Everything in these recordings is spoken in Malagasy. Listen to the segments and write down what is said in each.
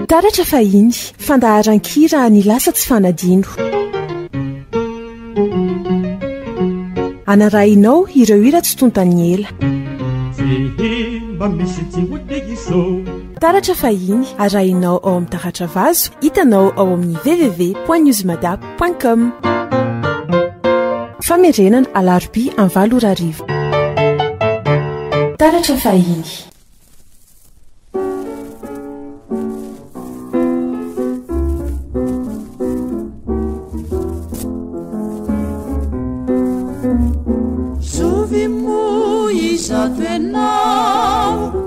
taratra fahiny fandaharan-kira ny lasa tsy fanadino anarahinao ireo hira tsy tontany ela taratra fahiny arahinao ao amin'ny taratra vazo hitanao ao amin'ny www.newsmadap.com famerenana alarobia amin'ny 7 taratra fahiny.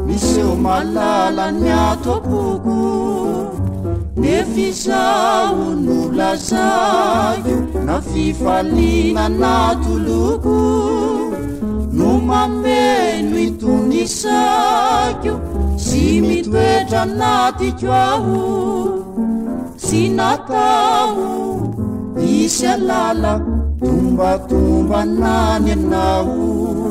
Miseo malala ny atokoko nefizao nolazaio na fifaliana na toloko no mameno itonisakio sy mitoetra natiko aho sy natao isy alala tombatomba nany anao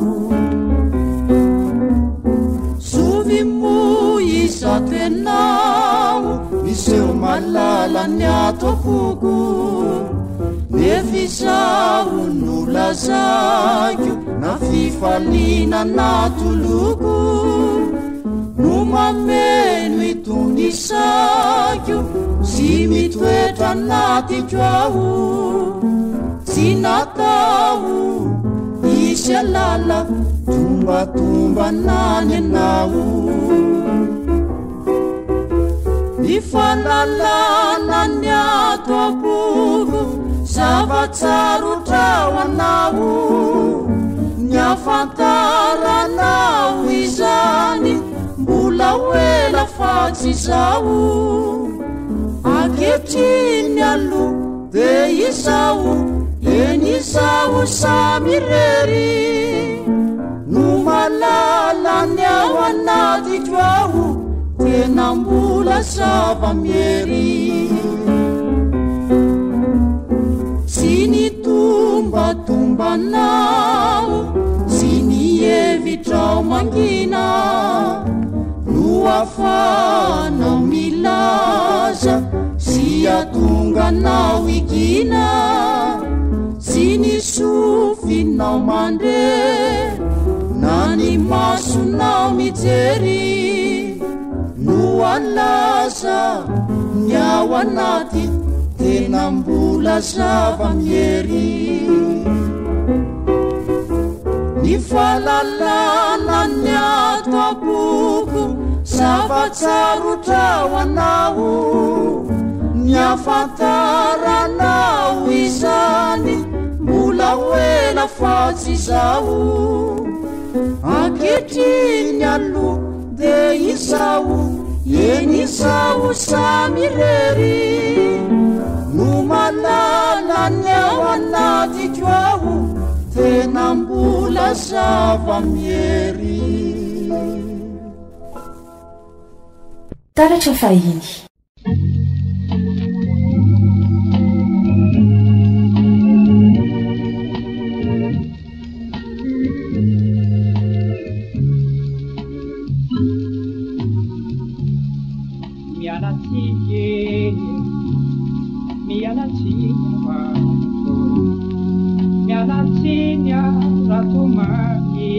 izatenao miseo malala ny atokoko nefizao nolazakio na fifaliana na toloko no mameno itonisakio sy mitoetra natiko aho sy natao isy alala tombatomba nany anao ifalalana ny atokoko zava-tsarotrao anao ny afantaranao izany mbola hoela fatsy zao aketriny aloha de izao eny izao samy rery no malala ny ao anatiko aho tena mbola zava-miery sy ny tombatombanao sy ny hevitrao mangina no afanao milaza sy atonganao igina sy ny sofinao mande na ny masonao mijery no alaza ny ao anaty tena mbola zava-miery ny fahalalana ny atokoko zava-tsarotrao anao ny afantaranao izany mbola hoela fatsy zao aketriny aloha de izao eny izao samy rery no malala ny ao anatiko aho tena mbola zava-miery taratra fahiny. Mialatsinya ratomani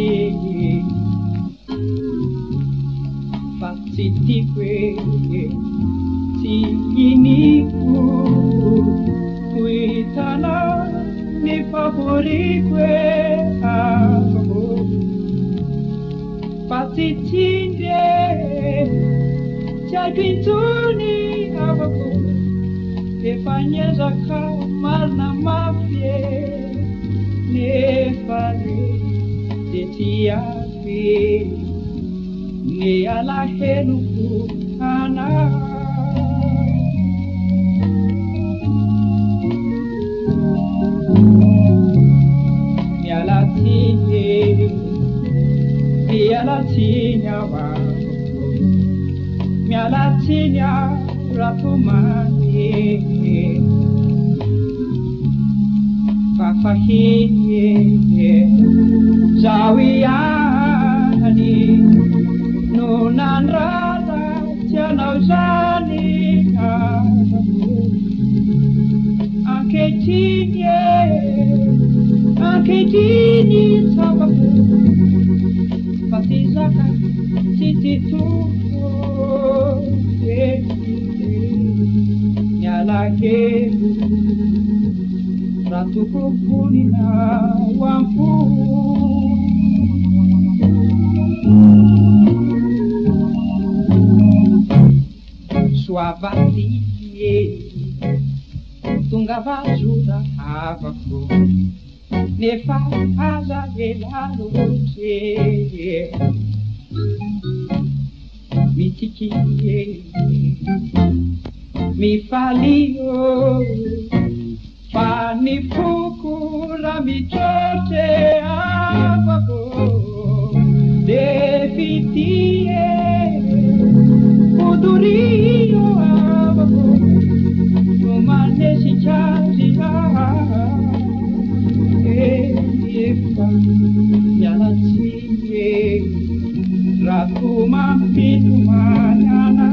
fatsitikwe tiiniku kuitana ni favorikwe ako fatsitinde chagintuni abako efanyezaka marina mafye nefare tetiafe ne alahenuku ana mialatinya wako mialatinya ratumani fafahiye zawiyani nunan rata tianau zani toko nyalakelu ratuko punina wampu suavalie tunga vajura havako nefa aza elalote mitikie mifalio fanifukura michote avako defitie kudurio avako numanesi chazi efa yalatie ratuma pitumanyana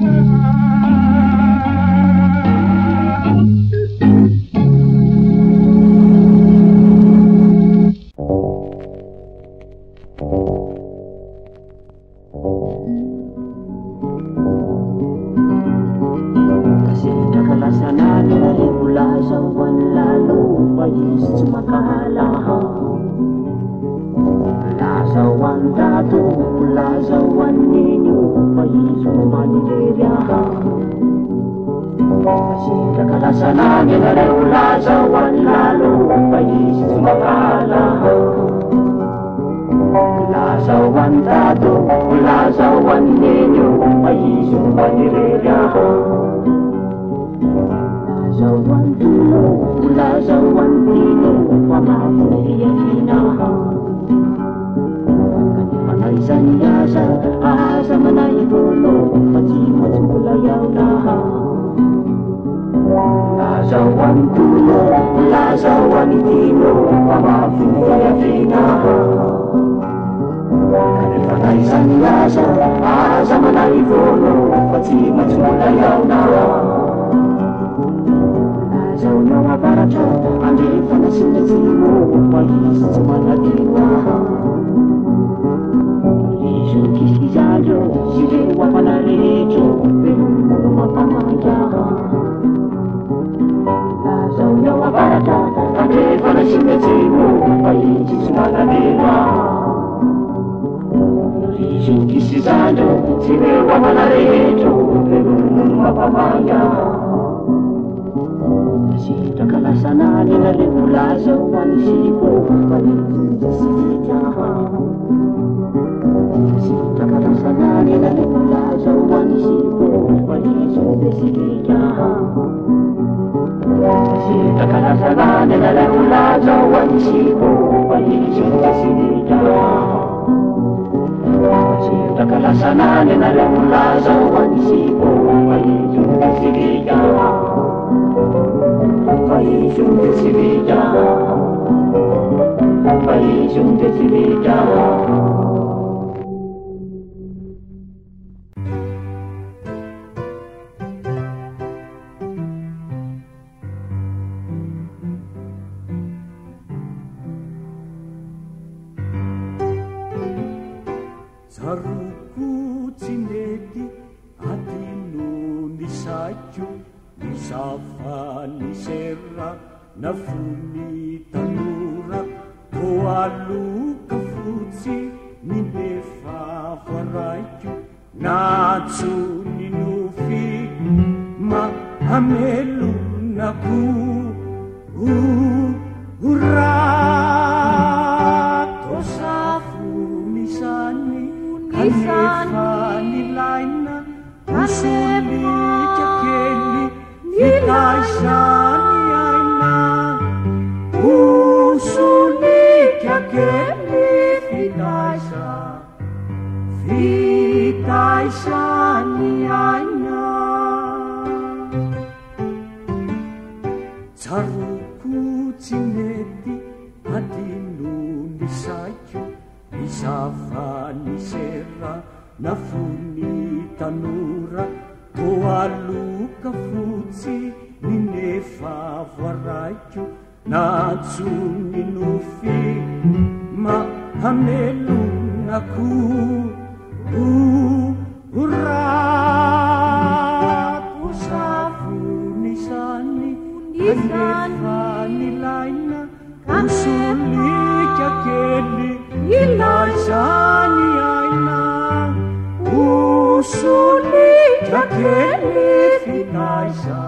Soli jakeli fitaisa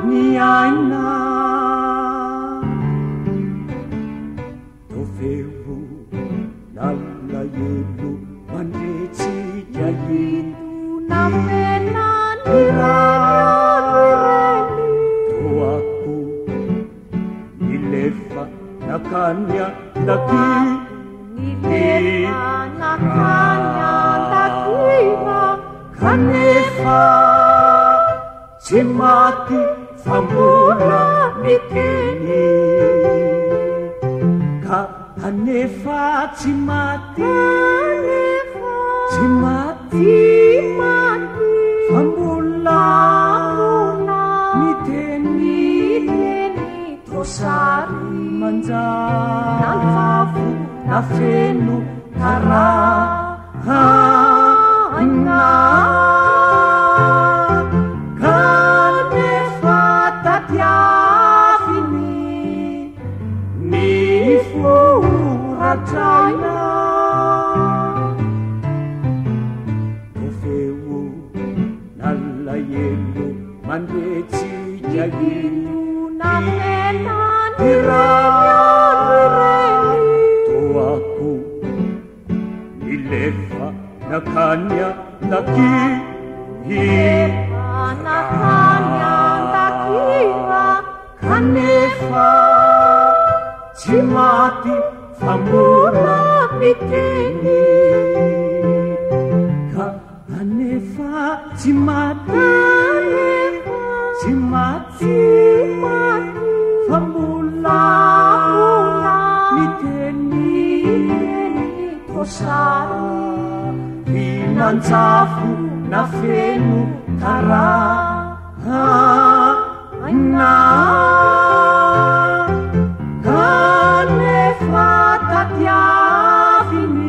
ni aina tofeu lalla yelu mandeci jayitu namena nirani tuaku nilefa nakanya lagi kanefa cimati famula miteni kanefa cimati famula miteni tosari manjafu nafenu karahana kanefa tatiafini nifurajaya tofeu nalayelu mandeci jayitu namena toaku nilefa nakanya lagi kanefa cimati famula miteni kanefa cimati famula miteni tosari pinanjafu nafenu karahana kanefa tatiafini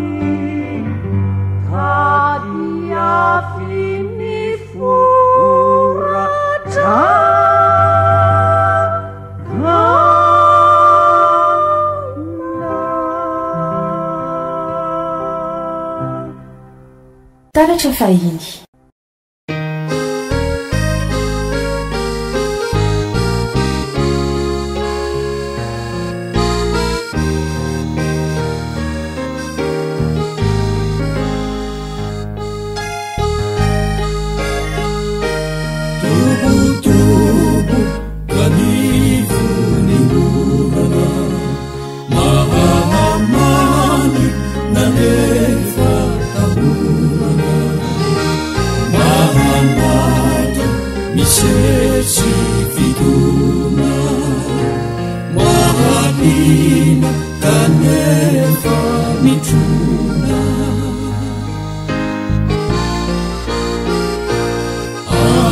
furajaya taratra fahiny tubu kanifuni urana mahamani nanefa taburana mahamata misesi fituna mahamina kanefa mituna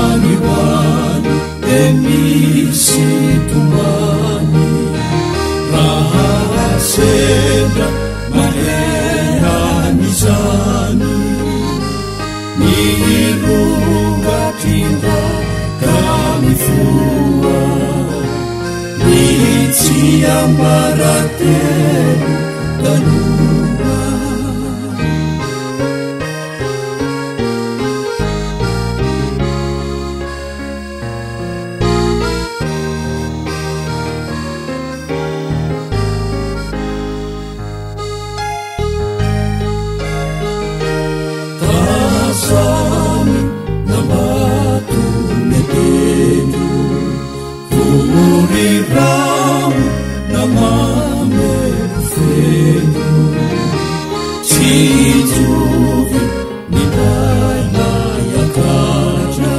aniwani emisi tumani rahaseda maheranizani nirunga tinda kamifua nitiambaratelu danua tasami nabatu metenu furirau namame fenu cijuvi nidaya yakaja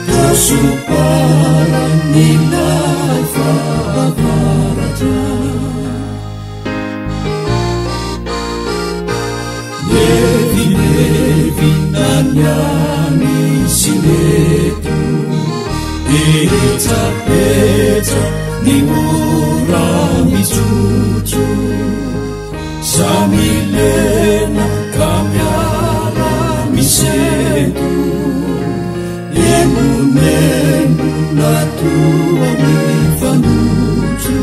tosupara nilai favaraja Levi nanyani sinetu Eta ni murami cucu Samilena kamyara misetu Emunenu natua mifanucu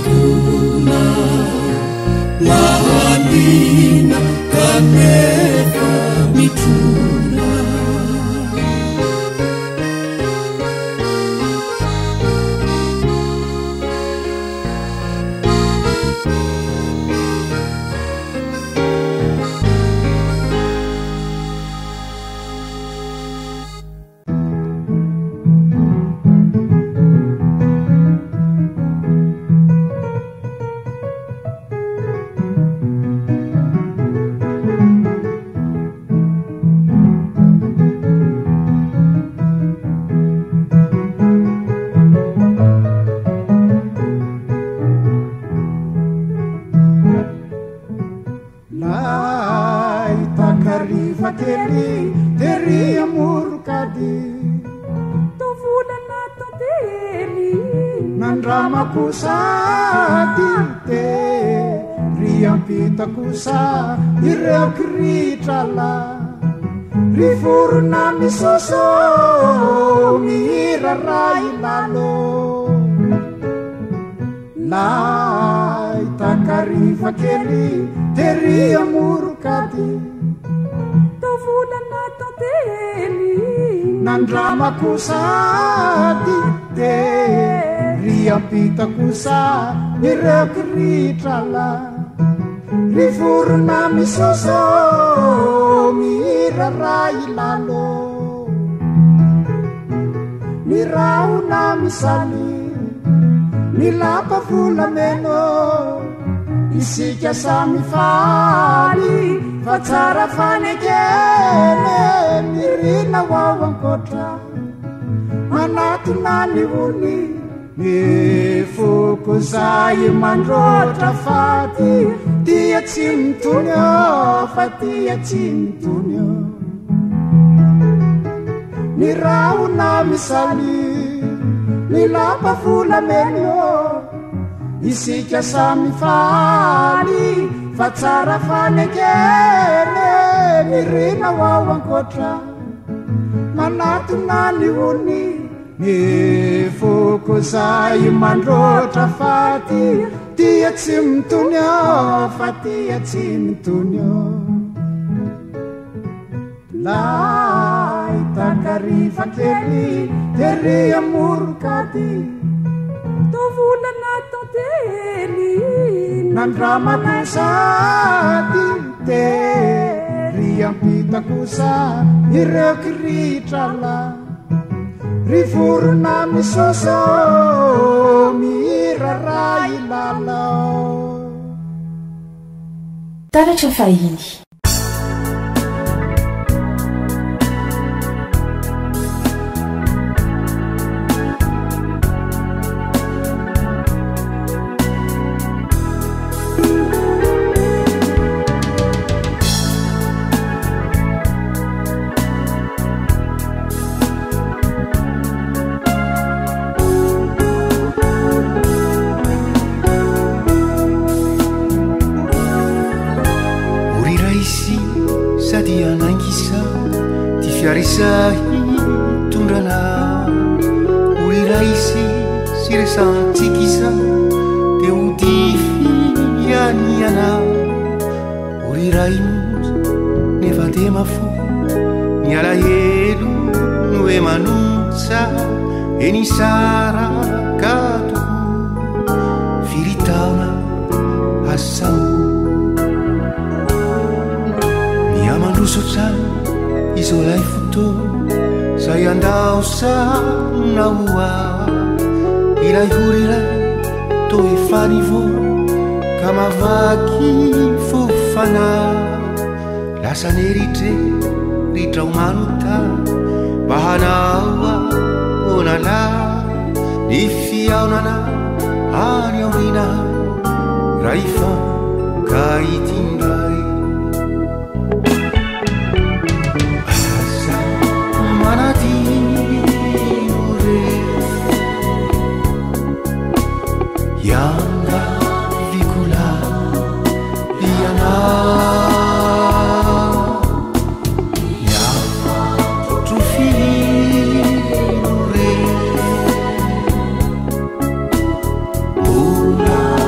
mitona mahalina kanefa mitona Kusa ireo kritrala rivorona misoso mihiraray lalo lay takarifa kely tery amorokady tovolana tantely nandrama kosady tery ampita kosa ireo kritrala rivorona misoso mihiraray lalo miraona misaly milapa volameno isika samy faly fa tsara fanekele mirina hoao ankotra manatona ny ony mifoko zay mandrotra faty tia tsy mitony fa tia tsy mitony ny raona misaly milapa volameno isika samy faly fa tsara fanekele mirina hoao ankotra manatona ny ony mifoko zay mandrotra faty tia tsy mitony fa tia tsy mitony lay takarifa kely tery amorokady tovolana tantely nandrama kosady tery ampita kosa ireo kritrala rivorona misoso mihiraray lalao taratra fahiny Fiarisahi tundrana uri raisi siresantikisa te udifi yaniana uri raimus neva temafu ni ala yelu nue manunsa enisara katu firitana asamu ni amandusocan isolai futo sai andao sa naua ilai hurirai to e fanivo kamavaki fofana lasaneritre ritra umanuta bahanaua onala nifiaunana aniaurina raifa kaitindrai Yanga vikula diana ya trufire ora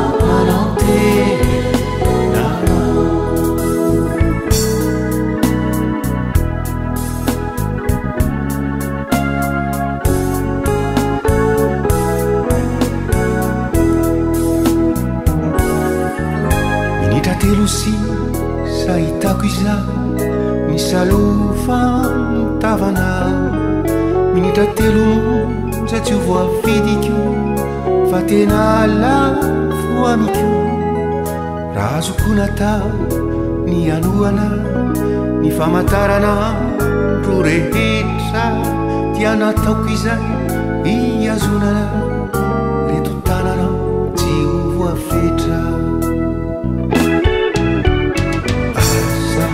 sy sahitako iza misalofantavana minitra telo monja tsy ho voavidiko fa tena lafo amiko raha azoko natao ny anoana ny famantarana ro rehetra dia nataoko izay iazonana reto tanana tsy ho voafetra asa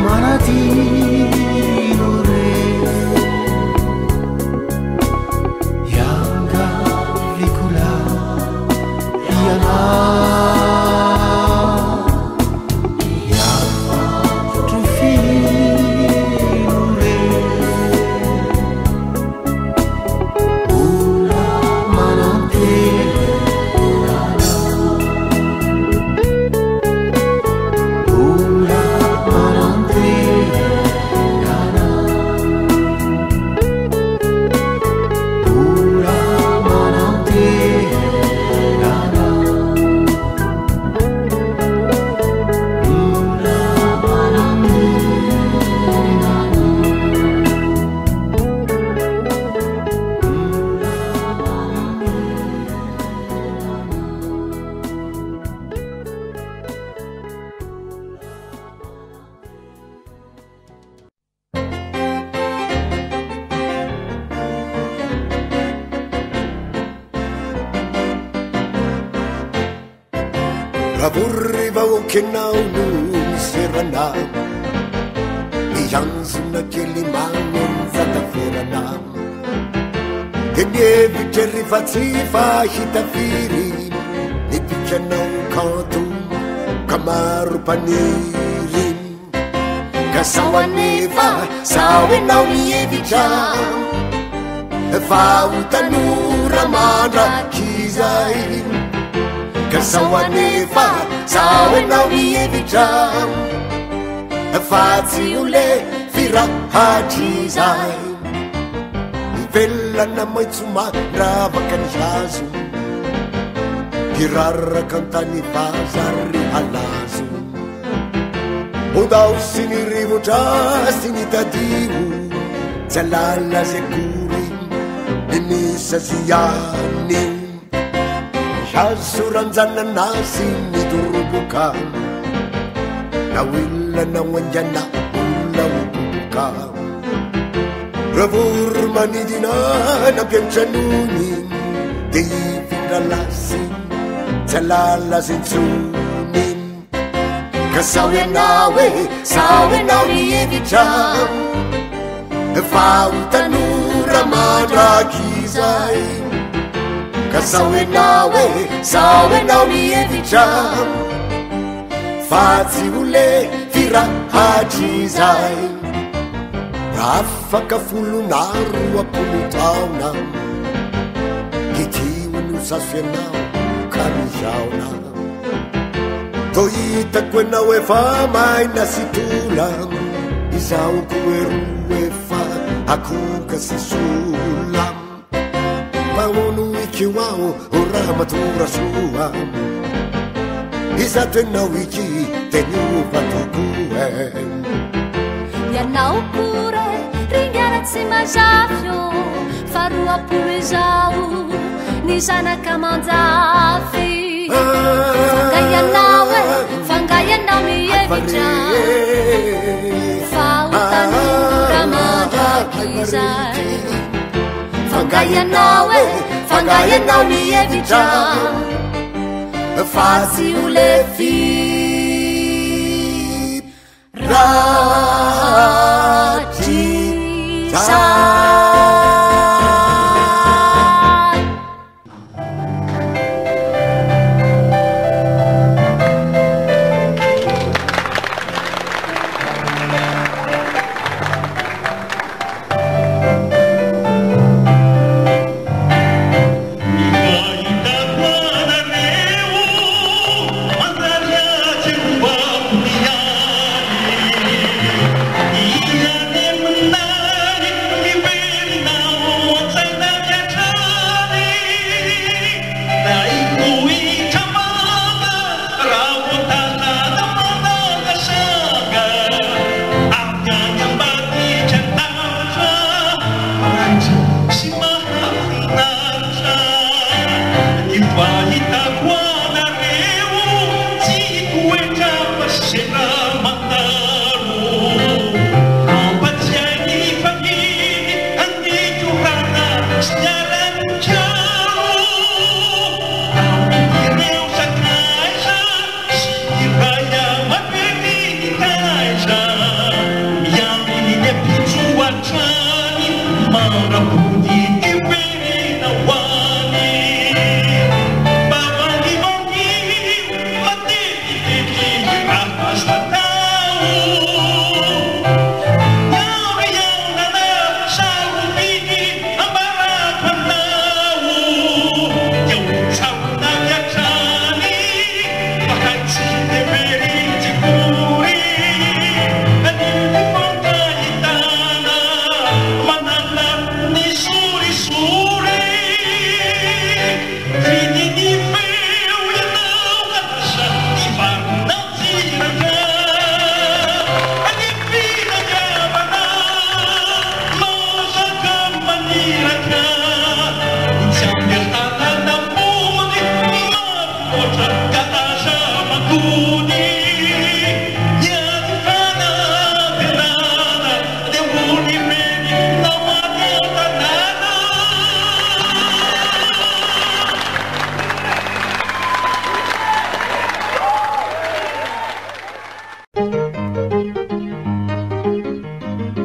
manadino re yanga vikola iana Kenao no serana ianzona kely manonjataferana kenevitra rifa tsy fahita firy nipitranao kanto ka maro mpaniry ka sao anefa sao enao mihevitra fa ho tanora mandrakizay ka sao anefa sao enao mihevitra fa tsy ho le firahatrizay mivelana maitso mandravaka ny hazo hiraraka antany vazary halazo ondao sy ny rivotra sy ny tadio tsy alala ze kory inisa ziany hazoranjanana sy midoroboka na wilana wanjana ula ubuka ravur manidina na pianchanuni devindralasi talala zintsuni kasawe nawe evitra fautanura mandrakizai kasawe nawe evitra fatsy ule firahatrizay rafaka folonaro apolo taona hitiony saso ianao ka mizaona to hitako enao efa maina sitola izaoko eru efa akoka sy sola maono ikiwao ora matura soa izato enao iki tenyova tokoe ianao kure ringana tsy mazafyo faroapolo izao ny zanaka manjafy fanga ianao mihevitra fa ho tanora mandrakizay fanga ianao mihevitra fa tsy ho le firahatrizay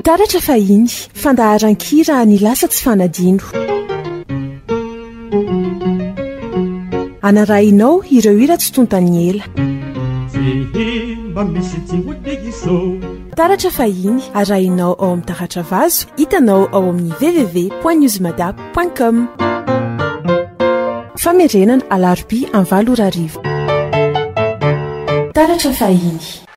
taratra fahiny fandaharan-kira ny lasa tsy fanadino anarahinao ireo hira tsy tontany ela taratra fahiny arahinao ao amin'ny taratra vazo hitanao ao amin'ny www.newsmadap.com famerenana alarobia 9 taratra fahiny